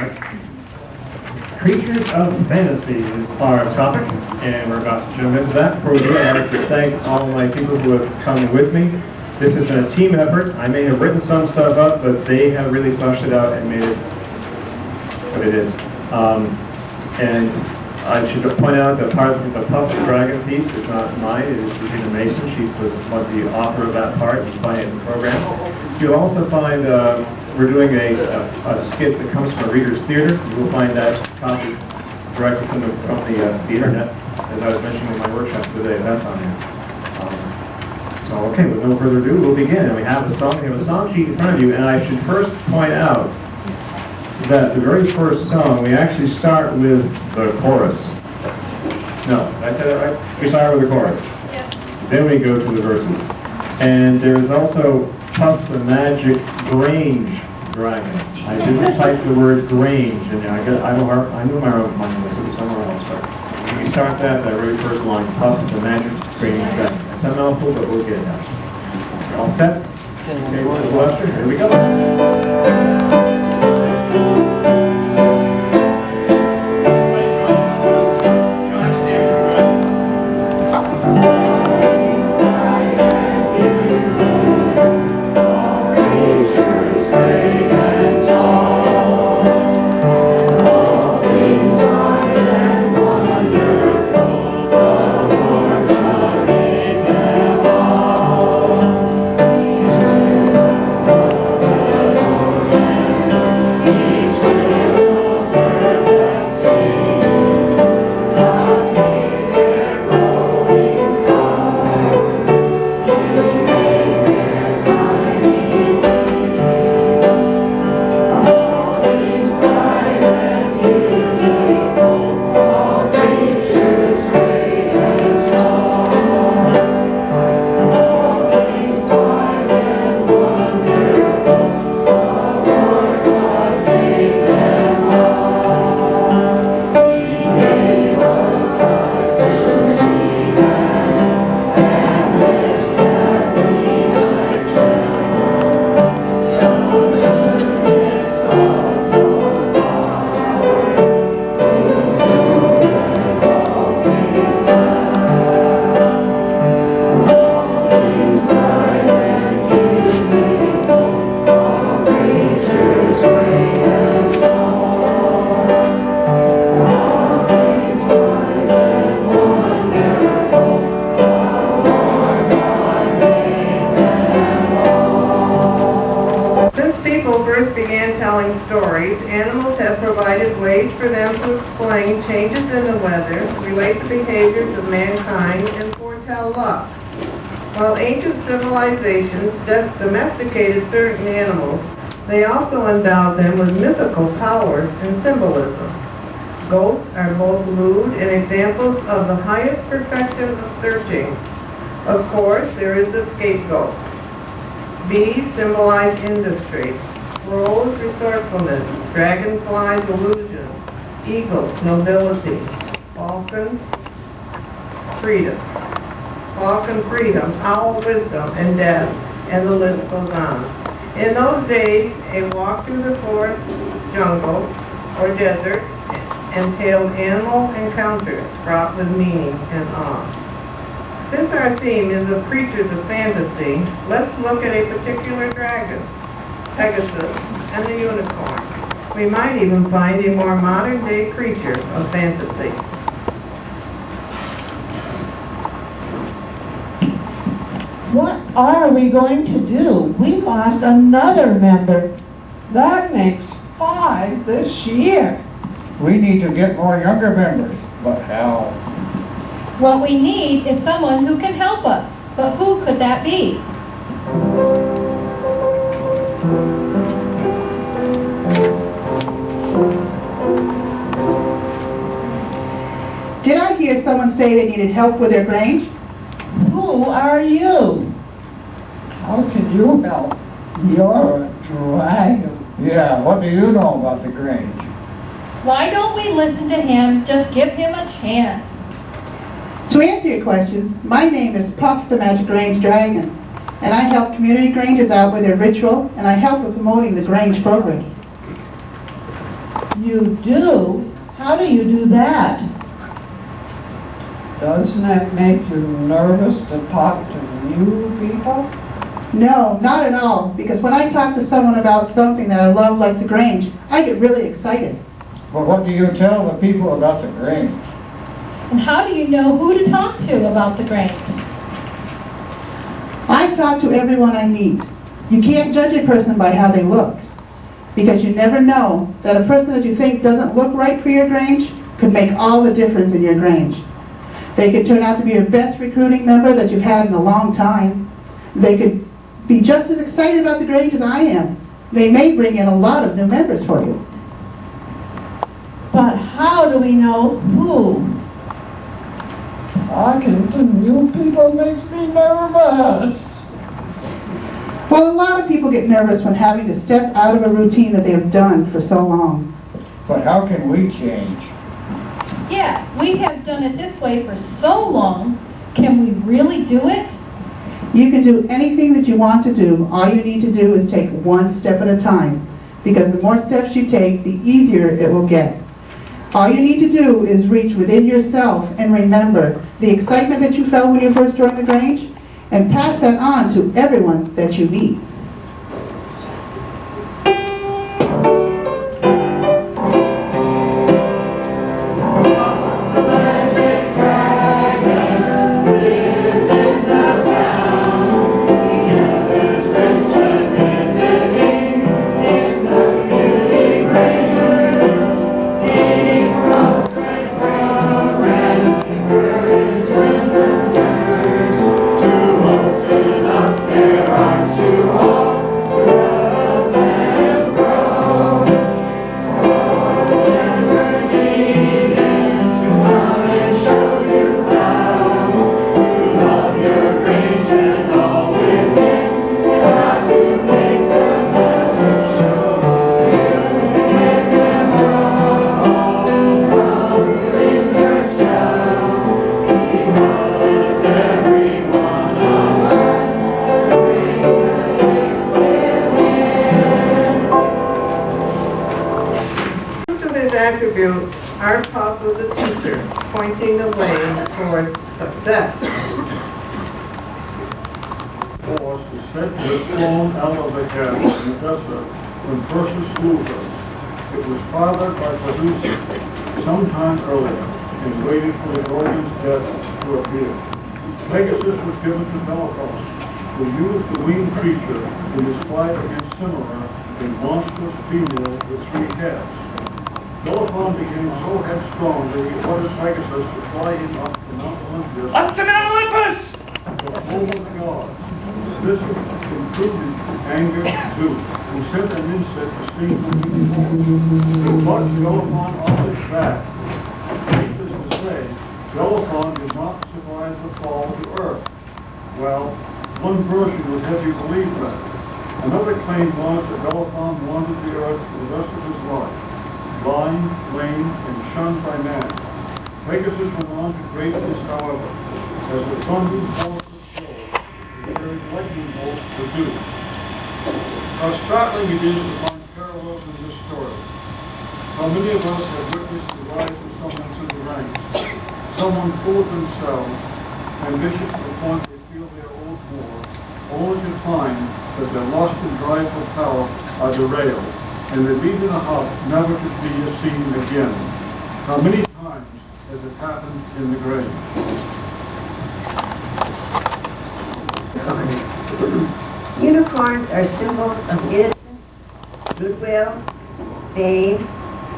right. Creatures of Fantasy is our topic, and we're about to jump into that. Before we do, I'd like to thank all my people who have come with me. This has been a team effort. I may have written some stuff up, but they have really fleshed it out and made it what it is. And I should point out that part of the Puff the Dragon piece is not mine. It is Regina Mason. She was the author of that part. You can find it in the program. You'll also find we're doing a skit that comes from a Reader's Theater. You will find that copy directly from the internet, as I was mentioning in my workshop today. That's on there. So, okay, with no further ado, we'll begin. And we have a song sheet in front of you, and I should first point out that the very first song, we actually start with the chorus. No, did I say that right? We start with the chorus. Yeah. Then we go to the verses. And there's also Puff the Magic Grange Dragon. I didn't type the word Grange in there. I knew my own mind was it was somewhere else. But we start that very first line, Puff the Magic Grange Dragon. It's a mouthful, but we'll get it out. You all set? Okay, Lester, here we go. Stories, animals have provided ways for them to explain changes in the weather, relate the behaviors of mankind, and foretell luck. While ancient civilizations domesticated certain animals, they also endowed them with mythical powers and symbolism. Goats are both lewd and examples of the highest perfection of searching. Of course, there is the scapegoat. Bees symbolize industry. Squirrels, resourcefulness. Dragonflies, illusion. Eagles, nobility. Falcon, freedom. Owl, wisdom and death, and the list goes on. In those days, a walk through the forest, jungle, or desert entailed animal encounters fraught with meaning and awe. Since our theme is of creatures of fantasy, let's look at a particular dragon, Pegasus, and the unicorn. We might even find a more modern-day creature of fantasy. What are we going to do? We lost another member. That makes 5 this year. We need to get more younger members, but how? What we need is someone who can help us. But who could that be? Did I hear someone say they needed help with their Grange? Who are you? How can you help? You're a dragon. Yeah, what do you know about the Grange? Why don't we listen to him? Just give him a chance. To answer your questions, my name is Puff the Magic Grange Dragon, and I help community Granges out with their ritual, and I help with promoting the Grange program. You do? How do you do that? Doesn't it make you nervous to talk to new people? No, not at all, because when I talk to someone about something that I love like the Grange, I get really excited. But what do you tell the people about the Grange? And how do you know who to talk to about the Grange? I talk to everyone I meet. You can't judge a person by how they look, because you never know that a person that you think doesn't look right for your Grange could make all the difference in your Grange. They could turn out to be your best recruiting member that you've had in a long time. They could be just as excited about the Grange as I am. They may bring in a lot of new members for you. But how do we know who? Talking to new people makes me nervous. Well, a lot of people get nervous when having to step out of a routine that they have done for so long. But how can we change? Yeah, we have done it this way for so long. Can we really do it? You can do anything that you want to do. All you need to do is take one step at a time, because the more steps you take, the easier it will get. All you need to do is reach within yourself and remember the excitement that you felt when you first joined the Grange, and pass that on to everyone that you meet. Attribute, our pup was a teacher, pointing the way toward success. Was to set the stone out of the head in the desert when Perseus slew her. It was fathered by Caduceus sometime earlier and waited for the Gorgon's death to appear. Pegasus was given to Bellicose, who used the winged creature in his fight against Cimmerian, a monstrous female with 3 heads. Bellerophon became so headstrong that he ordered Pegasus to fly him up to Mount Olympus. Up to Mount Olympus! The home of God. This included anger Zeus, who sent an insect to sting the unicorn. But Bellerophon off his back. Needless to say, Bellerophon did not survive the fall to Earth. Well, one version would have you believe that. Another claim was that Bellerophon wandered the Earth for the rest of his life, blind, lame, and shunned by man. Pegasus went on to greatness, however, as the thundering force of Jove, the very lightning bolt produced. How startling it is to find parallels in this story. How many of us have witnessed the rise of someone to the ranks, someone full of themselves, ambitious to the point they feel they owe more, only to find that their lust and drive for power are derailed, and they leave in a hut never to be seen again. How many times has it happened in the grave? Unicorns are symbols of innocence, goodwill, fame,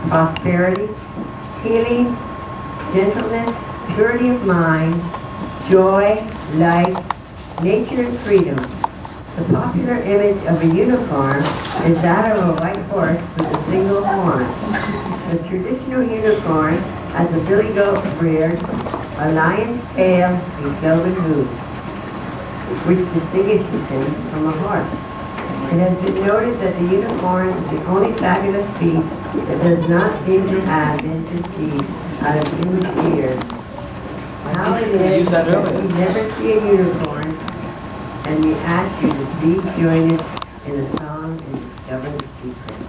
prosperity, healing, gentleness, purity of mind, joy, life, nature, and freedom. The popular image of a unicorn is that of a white horse with a single horn. The traditional unicorn has a billy goat beard, a lion's tail, and cloven hooves, which distinguishes him from a horse. It has been noted that the unicorn is the only fabulous beast that does not seem to have been conceived out of human ears. How it is that we never see a unicorn, and we ask you to please join us in a song and discover the secret.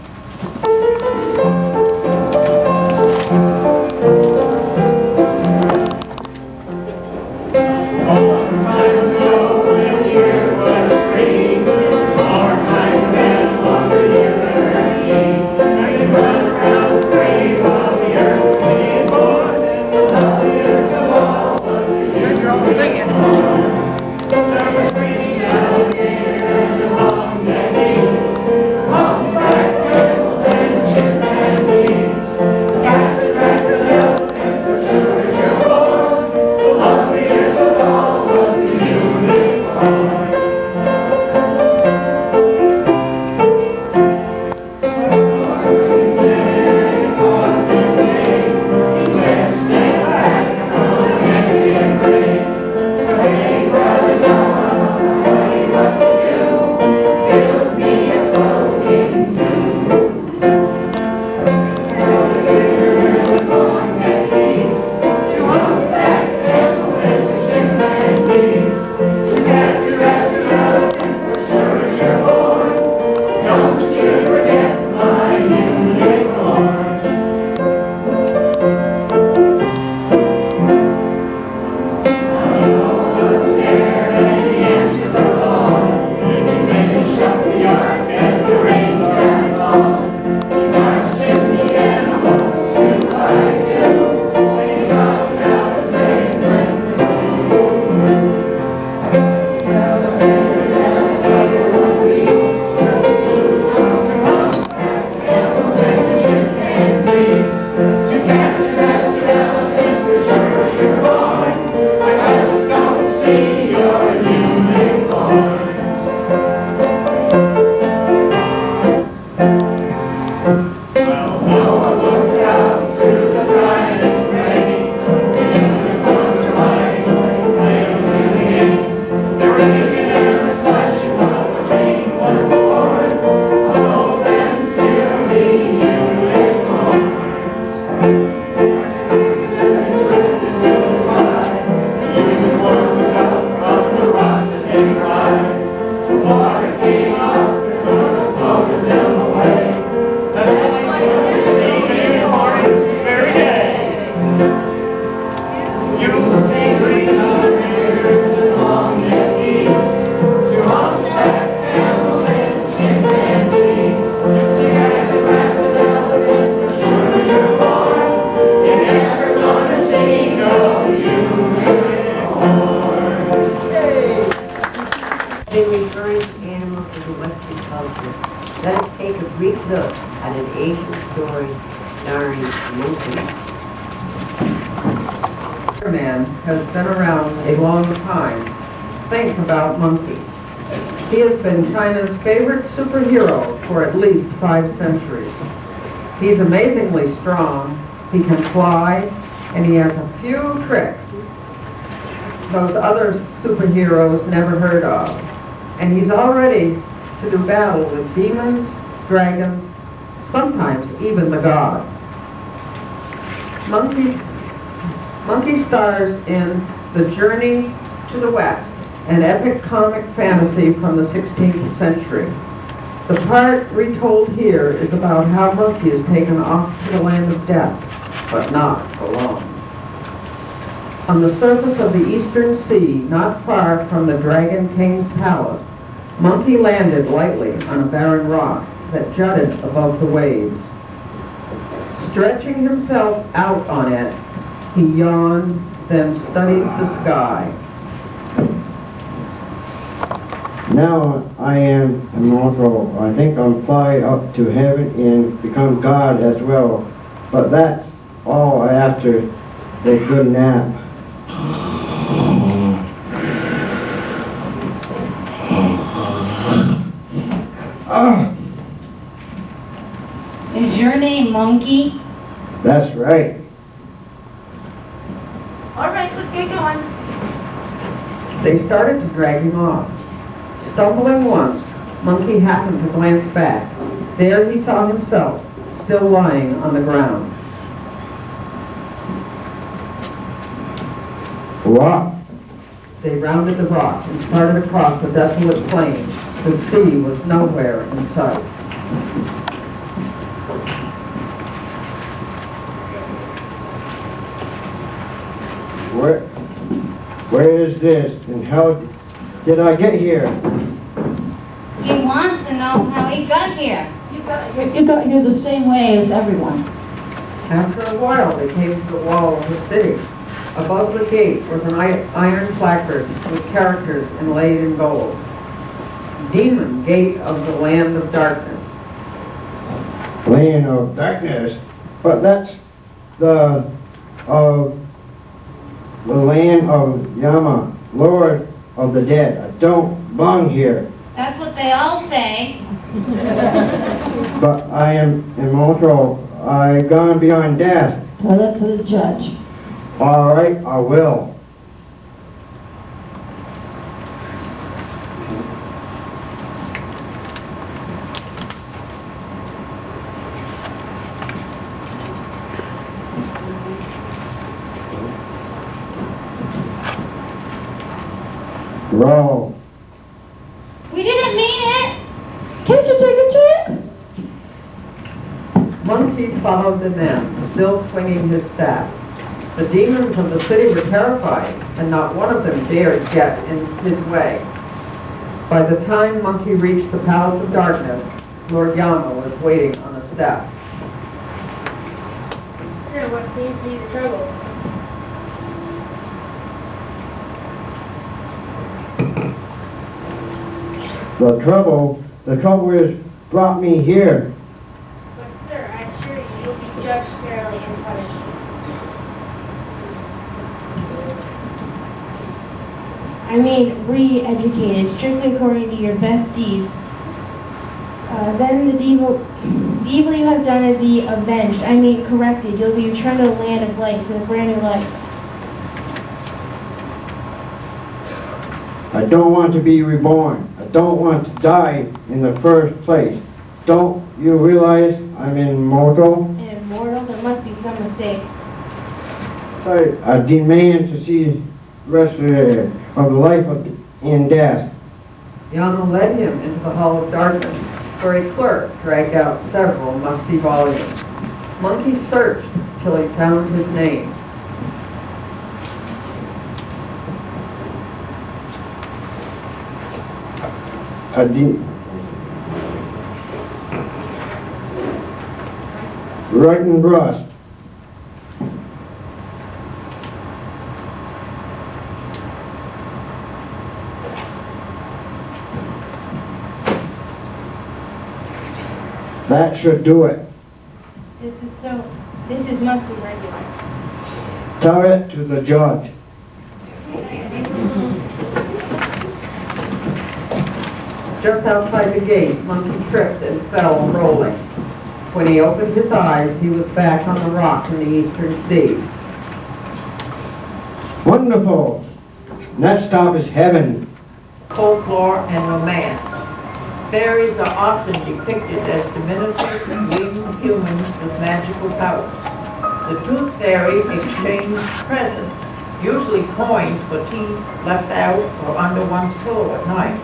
to Western culture, let us take a brief look at an ancient story starring monkeys. Man has been around a long time. Think about monkeys. He has been China's favorite superhero for at least 5 centuries. He's amazingly strong, he can fly, and he has a few tricks those other superheroes never heard of. And he's all ready to do battle with demons, dragons, sometimes even the gods. Monkey stars in The Journey to the West, an epic comic fantasy from the 16th century. The part retold here is about how Monkey is taken off to the land of death, but not for long. On the surface of the eastern sea, not far from the Dragon King's palace, Monkey landed lightly on a barren rock that jutted above the waves. Stretching himself out on it, he yawned, then studied the sky. Now I am immortal. I think I'm fly up to heaven and become God as well. But that's all after a good nap. Is your name Monkey? That's right. All right, let's get going. They started to drag him off. Stumbling once, Monkey happened to glance back. There he saw himself, still lying on the ground. What? They rounded the rock and started across the desolate plain. The sea was nowhere in sight. Where is this, and how did I get here? He wants to know how he got here. You got here the same way as everyone. After a while, they came to the wall of the city. Above the gate was an iron placard with characters inlaid in gold. Demon Gate of the Land of Darkness. Land of Darkness? But that's the land of Yama, Lord of the Dead. I don't belong here. That's what they all say. But I am immortal. I've gone beyond death. Tell that to the judge. All right, I will. Roll. We didn't mean it. Can't you take a trick? Monkey followed the men, still swinging his staff. The demons of the city were terrified, and not one of them dared get in his way. By the time Monkey reached the Palace of Darkness, Lord Yama was waiting on a step. Sir, what seems to be the trouble? The trouble is brought me here. But sir, I assure you, you'll be judged fairly and punished. I mean, re-educated, strictly according to your best deeds. Then the evil you have done will be avenged. I mean, corrected. You'll be returned to the land of light with a brand new life. I don't want to be reborn. I don't want to die in the first place. Don't you realize I'm immortal? And immortal, there must be some mistake. I demand to see the rest of the life in death. Yama led him into the Hall of Darkness, where a clerk dragged out several musty volumes. Monkey searched till he found his name. Writing Rust. That should do it. This is must be regular. Tell it to the judge. Just outside the gate, Monkey tripped and fell rolling. When he opened his eyes, he was back on the rock in the eastern sea. Wonderful. Next stop is heaven. Folklore and romance. Fairies are often depicted as diminutive, winged humans with magical powers. The Tooth Fairy exchanged presents, usually coins for teeth left out or under one's pillow at night.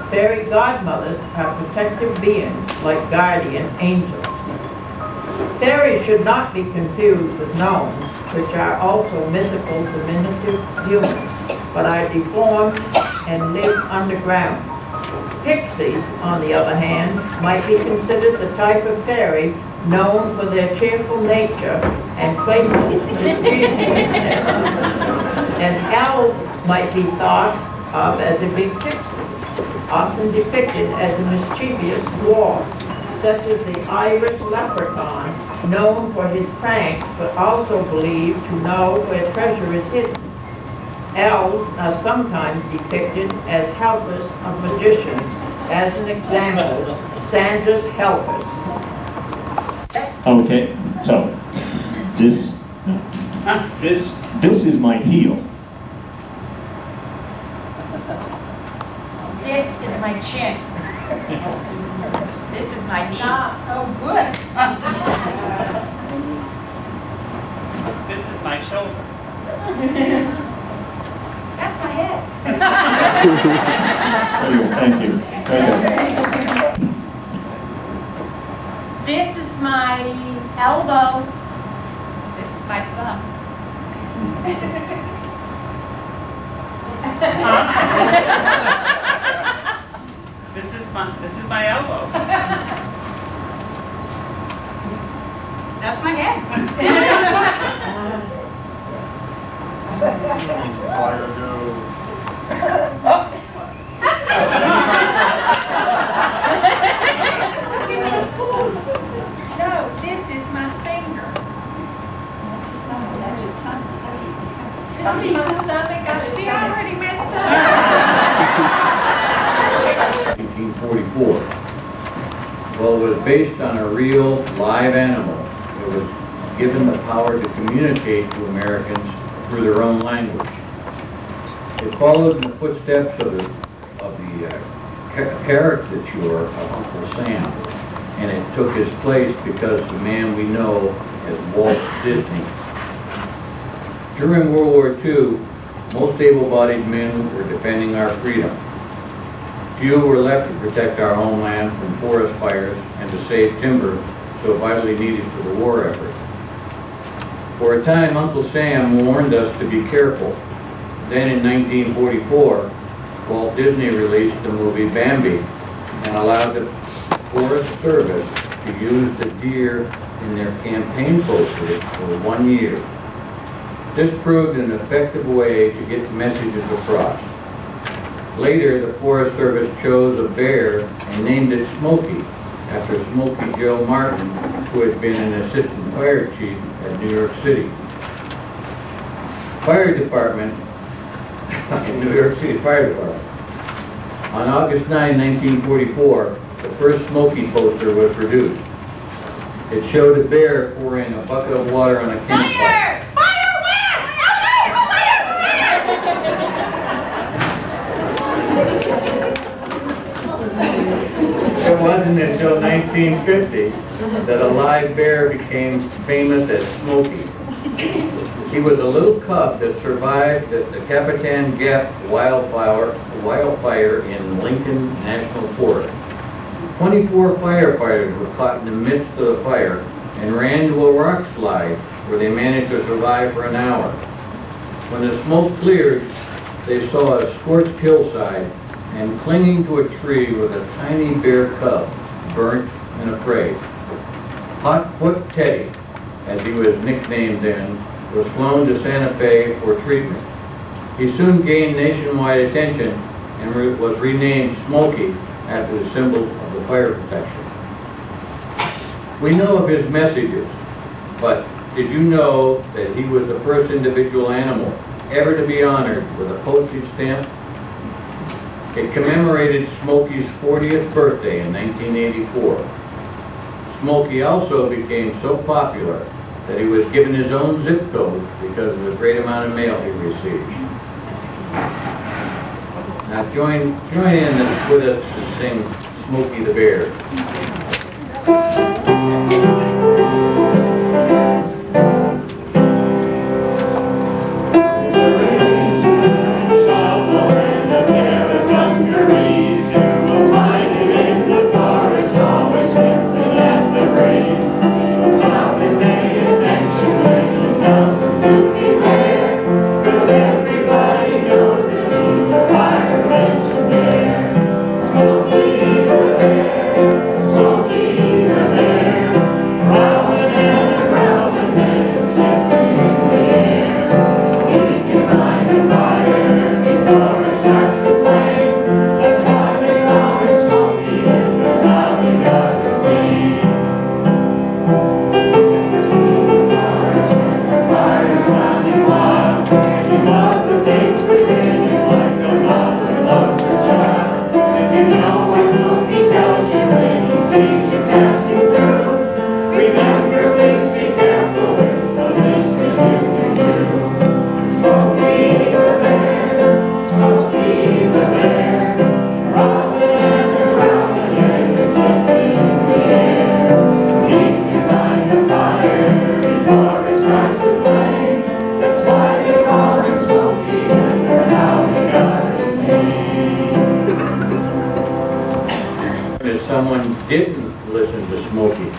Fairy godmothers are protective beings like guardian angels. Fairies should not be confused with gnomes, which are also mythical diminutive humans, but are deformed and live underground. Pixies, on the other hand, might be considered the type of fairy known for their cheerful nature and playful mischievousness. An elf might be thought of as a big pixie, often depicted as a mischievous dwarf, such as the Irish leprechaun, known for his pranks, but also believed to know where treasure is hidden. Elves are sometimes depicted as helpers of magicians. As an example, Sandra's helpers. Okay, so this is my heel. This is my chin. This is my knee. Oh, good. This is my shoulder. That's my head. Thank you. This is my elbow. This is my thumb. This is my elbow. That's my head. No, this is my finger. She already messed up. 1944. Well, it was based on a real live animal. It was given the power to communicate to Americans through their own language. It followed in the footsteps of the caricature of Uncle Sam, and it took his place because the man we know as Walt Disney. During World War II, most able-bodied men were defending our freedom. Few were left to protect our homeland from forest fires and to save timber so vitally needed for the war effort. For a time, Uncle Sam warned us to be careful. Then in 1944, Walt Disney released the movie Bambi and allowed the Forest Service to use the deer in their campaign posters for 1 year. This proved an effective way to get messages across. Later, the Forest Service chose a bear and named it Smokey, after Smokey Joe Martin, who had been an assistant fire chief at New York City. Fire Department, in New York City Fire Department. On August 9, 1944, the first Smokey poster was produced. It showed a bear pouring a bucket of water on a campfire. It wasn't until 1950 that a live bear became famous as Smokey. He was a little cub that survived the Capitan Gap wildfire in Lincoln National Forest. 24 firefighters were caught in the midst of the fire and ran to a rock slide where they managed to survive for an hour. When the smoke cleared, they saw a scorched hillside and clinging to a tree was a tiny bear cub, burnt and afraid. Hotfoot Teddy, as he was nicknamed then, was flown to Santa Fe for treatment. He soon gained nationwide attention and was renamed Smokey after the symbol of the fire protection. We know of his messages, but did you know that he was the first individual animal ever to be honored with a postage stamp? It commemorated Smokey's 40th birthday in 1984. Smokey also became so popular that he was given his own zip code because of the great amount of mail he received. Now join in with us to sing Smokey the Bear. Someone didn't listen to Smokey.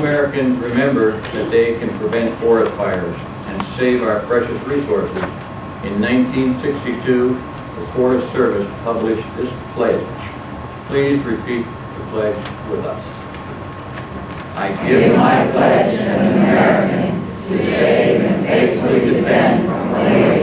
Americans remember that they can prevent forest fires and save our precious resources, in 1962, the Forest Service published this pledge. Please repeat the pledge with us. I give my pledge as an American to save and faithfully defend from waste